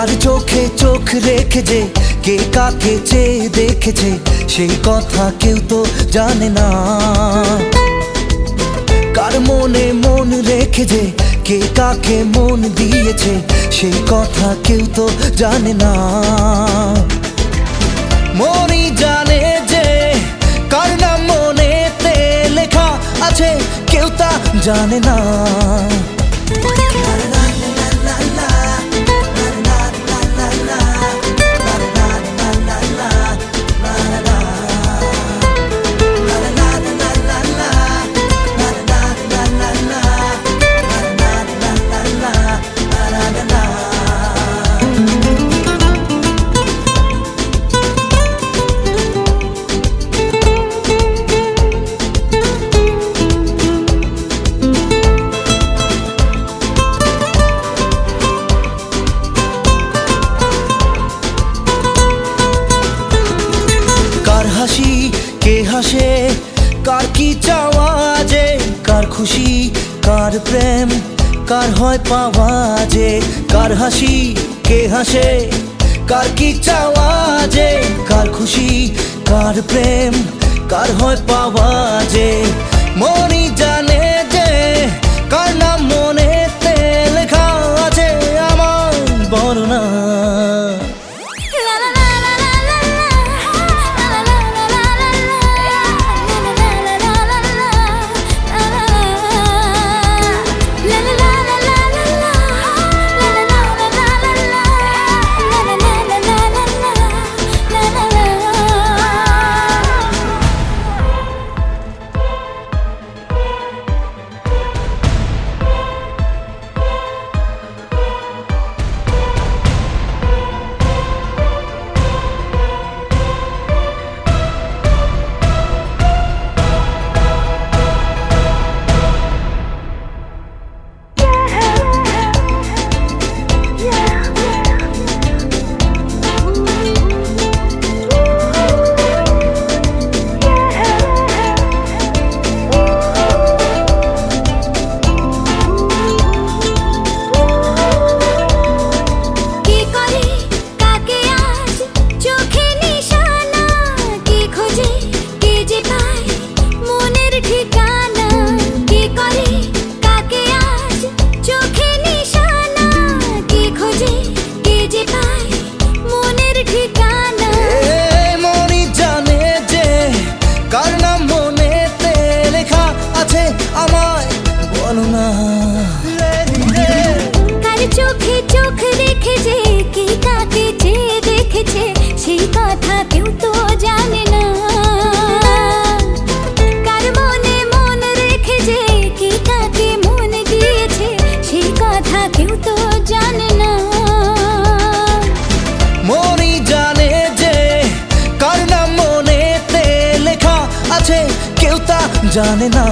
কার চোখে চোখ রেখে যে কে কাকে চেয়ে দেখেছে সেই কথা কেউ তো জানে না। কার মনে মন রেখে যে কে কাকে মন দিয়েছে সেই কথা কেউ তো জানে না। মনই জানে যে কার নাম মনেতে লেখা আছে কেউ তা জানে না। হাসি কে হাসে কার কি চাওয়া যে কার খুশি কার প্রেম কার হয় পাওয়া যে কার হাসি কে হাসে কার কি চাওয়া যে কার খুশি কার প্রেম কার হয় পাওয়া যে মনই জানে যে কার নাম মনেতে লেখা আছে আমার বর্ণনা। কার চোখে চোখ রেখে যে কে কাকে চেয়ে দেখেছে সেই কথা কেউ তো জানে না। কার মনে মন রেখে যে কে কাকে মন দিয়েছে সেই কথা কেউ তো জানে না। মনই জানে যে কার নাম মনেতে লেখা আছে কেউ তা জানে না।